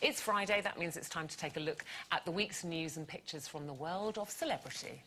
It's Friday, that means it's time to take a look at the week's news and pictures from the world of celebrity.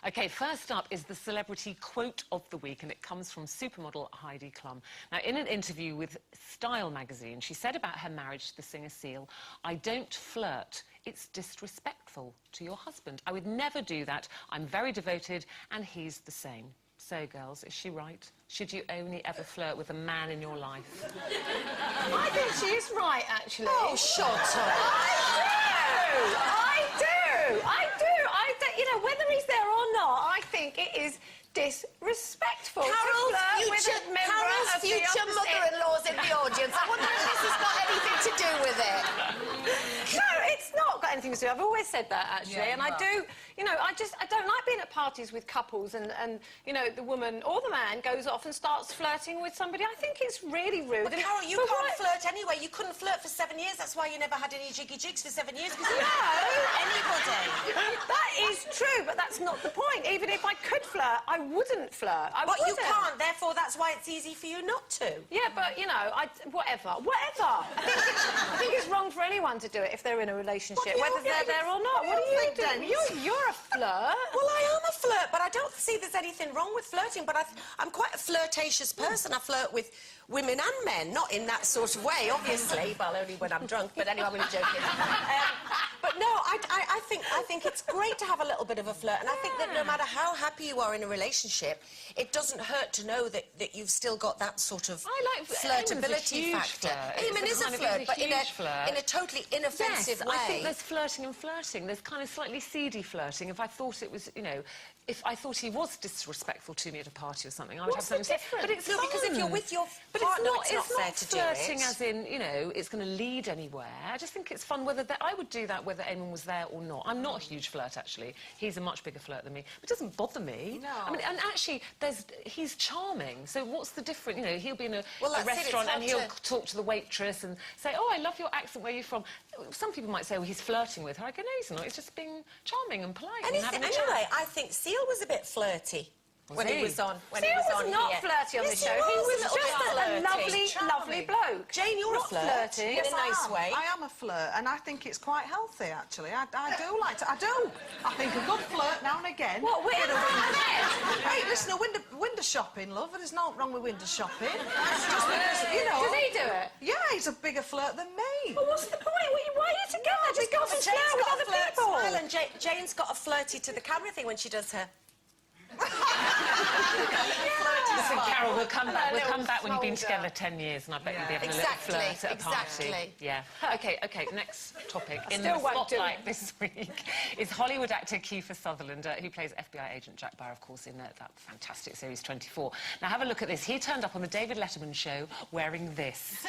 OK, first up is the celebrity quote of the week, and it comes from supermodel Heidi Klum. Now, in an interview with Style magazine, she said about her marriage to the singer Seal, "I don't flirt. It's disrespectful to your husband. I would never do that. I'm very devoted, and he's the same." So, girls, is she right? Should you only ever flirt with a man in your life? I think she is right, actually. Oh, shut up. I do! You know, whether he's there or not, I think it is disrespectful Carol's to future mother-in-law's in the audience. I wonder if this has got anything to do with it. No, it's not got anything to do. I've always said that, actually, and I do. You know, I don't like being at parties with couples and you know, the woman or the man goes off and starts flirting with somebody. I think it's really rude. But Carol, you can't flirt anyway. You couldn't flirt for 7 years. That's why you never had any jiggy jigs for 7 years. Because anybody. That is true, but that's not the point. Even if I could flirt, I wouldn't flirt. But you can't. Therefore, that's why it's easy for you not to. Yeah, but you know, whatever. I think it's wrong for anyone to do it if they're in a relationship, whether they're there or not. What do you do? You're a flirt. Well, I am a flirt, but I don't see there's anything wrong with flirting. But I'm quite a flirtatious person. I flirt with women and men, not in that sort of way, obviously. Well, only when I'm drunk. But anyway, I'm only joking. But no, I think it's great to have a little bit of a flirt, and I think that no matter how happy you are in a relationship, it doesn't hurt to know that you've still got that sort of flirtability factor. Eamon is a flirt, but in a totally inoffensive way. I think there's flirting and flirting. There's kind of slightly seedy flirting. If I thought it was, you know, if I thought he was disrespectful to me at a party or something, I would have something to say. But it's fun. Because if you're with your partner, it's not fair to do it. It's not flirting as in, you know, it's going to lead anywhere. I just think it's fun whether I would do that whether anyone was there or not. I'm not a huge flirt, actually. He's a much bigger flirt than me. But it doesn't bother me. No. I mean, and actually, he's charming. So what's the difference? You know, he'll be in a restaurant and he'll talk to the waitress and say, "Oh, I love your accent. Where are you from?" Some people might say, "Oh, he's flirting with her." I go, "No, he's not. He's just being charming and polite and having a chat." Anyway, I think Seal was a bit flirty. When he was on, Seal was not flirty on the show. He was just a lovely bloke. Jane, you're a flirt. Flirty. In a nice way. I am a flirt, and I think it's quite healthy, actually. I do like to. I think a good flirt now and again. What? Hey, listen, window shopping, love. There's nothing wrong with window shopping. Just because, you know. Does he do it? Yeah, he's a bigger flirt than me. Well, what's the point? Why are you together? Just go and flirt with other people. Smile, and Jane's got a flirty to the camera thing when she does her. Listen, Carol, we'll come back when you've been together 10 years, and I bet you'll be having a little flirt at a party. Yeah. OK, next topic. In the spotlight this week is Hollywood actor Kiefer Sutherland, who plays FBI agent Jack Bauer, of course, in that fantastic series 24. Now, have a look at this. He turned up on the David Letterman show wearing this.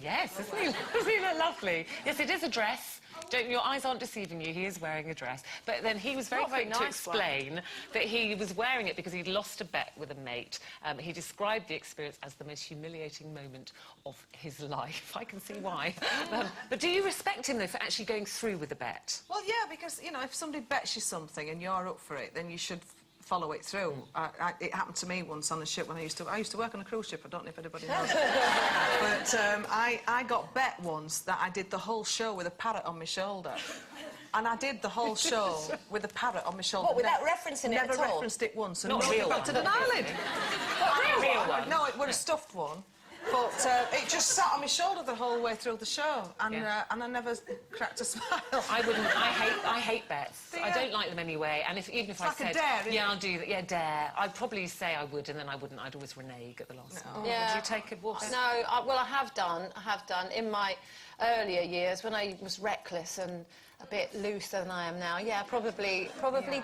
Yes, isn't he? Isn't he lovely? Yes, it is a dress. Your eyes aren't deceiving you, he is wearing a dress. But then he was very quick to explain that he was wearing it because he'd lost a bet with a mate. He described the experience as the most humiliating moment of his life. I can see why. But do you respect him, though, for actually going through with the bet? Well, yeah, because, you know, if somebody bets you something and you're up for it, then you should follow it through. It happened to me once on a ship when I used to work on a cruise ship. I don't know if anybody knows. But I got bet once that I did the whole show with a parrot on my shoulder. And I did the whole show with a parrot on my shoulder. What, without referencing it at all? Never referenced it once. Not a real one. To an island. Not a real one. No, it was a stuffed one. But it just sat on my shoulder the whole way through the show, and I never cracked a smile. I wouldn't. I hate bets. I don't like them anyway. And even if I said, a dare, yeah, I'll do that. Yeah, dare. I'd probably say I would, and then I wouldn't. I'd always renege at the last one. Yeah. Would you take a walk? No. Well, I have done in my earlier years when I was reckless and a bit looser than I am now. Yeah, probably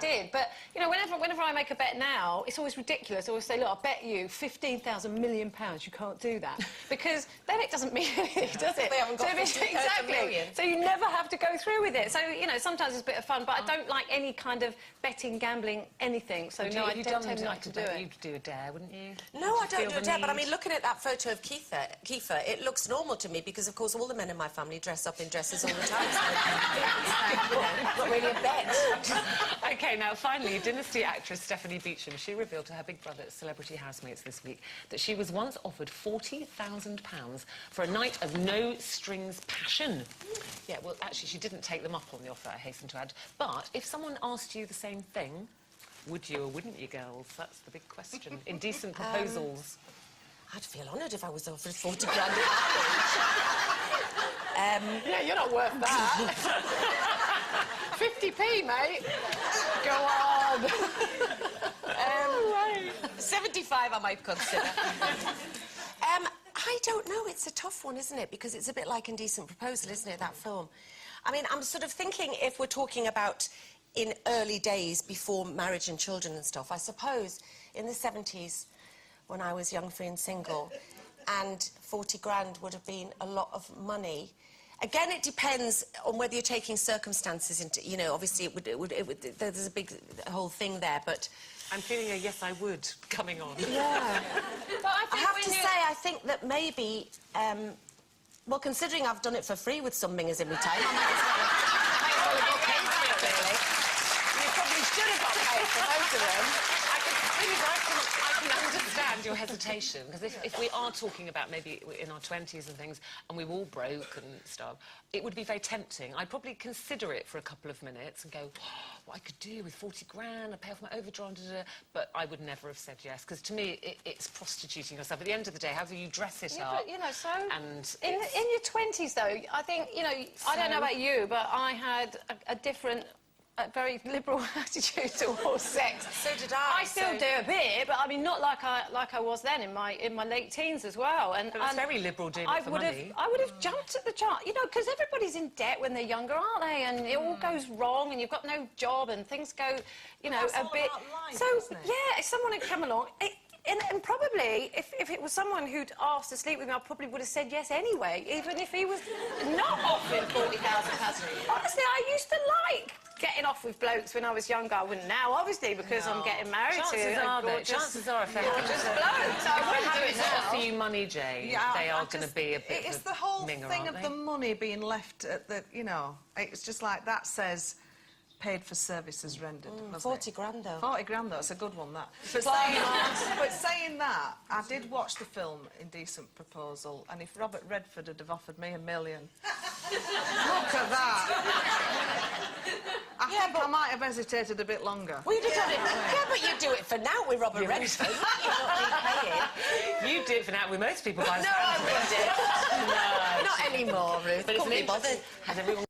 did. But, you know, whenever I make a bet now, it's always ridiculous. I always say, look, I bet you £15,000 million you can't do that. Because then it doesn't mean anything, does it? They haven't got exactly. million. So you never have to go through with it. So, you know, sometimes it's a bit of fun, but I don't like any kind of betting, gambling, anything. So, no, I tend not to do it. You'd do a dare, wouldn't you? No, I don't do a dare, but I mean, looking at that photo of Kiefer, it looks normal to me because, of course, all the men in my family dress up in dresses all the time. So Not really a bet. OK, now, finally, Dynasty actress Stephanie Beacham, she revealed to her big brother at Celebrity Housemates this week that she was once offered £40,000 for a night of no-strings passion. Yeah, well, actually, she didn't take them up on the offer, I hasten to add. But if someone asked you the same thing, would you or wouldn't you, girls? That's the big question. Indecent proposals. I'd feel honoured if I was offered 40 grand. Yeah, you're not worth that. 50p, mate. Go on. 75 I might consider. I don't know. It's a tough one, isn't it? Because it's a bit like Indecent Proposal, isn't it, that film? I mean, I'm sort of thinking if we're talking about in early days before marriage and children and stuff, I suppose in the 70s when I was young, free and single, and 40 grand would have been a lot of money. Again, it depends on whether you're taking circumstances into, you know, obviously it would there's a big whole thing there, but... I'm feeling a yes, I would coming on. Yeah. But I have to say, I think that maybe, well, considering I've done it for free with some mingers in my time, I might as well have paid for it, really. You probably should have got paid for most of them. I can understand your hesitation, because if we are talking about maybe in our 20s and things, and we were all broke and stuff, it would be very tempting. I'd probably consider it for a couple of minutes and go, oh, what I could do with 40 grand, I'd pay off my overdraft, but I would never have said yes, because to me, it's prostituting yourself. At the end of the day, however you dress it up... But, you know, so... And in your 20s, though, I think, you know, I don't know about you, but I had a different... a very liberal attitude towards sex. So did I. I still do a bit, but I mean, not like I was then in my late teens as well. And it's very liberal doing it for money. I would have jumped at the chance, you know, because everybody's in debt when they're younger, aren't they? And it all goes wrong, and you've got no job, and things go, you know, That's a bit. all about life, so isn't it? yeah, if someone had come along. And probably, if it was someone who'd asked to sleep with me, I probably would have said yes anyway, even if he was not offering £40,000. Honestly, I used to like getting off with blokes when I was younger. I wouldn't now, obviously, because I'm getting married Chances are, if they're gorgeous blokes, I wouldn't do it now. offer you money, Jane, Yeah, they are going to be a bit It's of a the whole minger, thing aren't of they? the money being left at the, you know, it's just like that says paid for services rendered. 40 grand, though. 40 grand, though. It's a good one, that. But saying that, I did watch the film Indecent Proposal, and if Robert Redford had have offered me $1 million... Look at that! I think I might have hesitated a bit longer. We'd have done it. Yeah, but you do it for now with Robert Redford. You're not being paid. You do it for now with most people by the No, I wouldn't. No. Not anymore, Ruth. But Couldn't be bothered. has everyone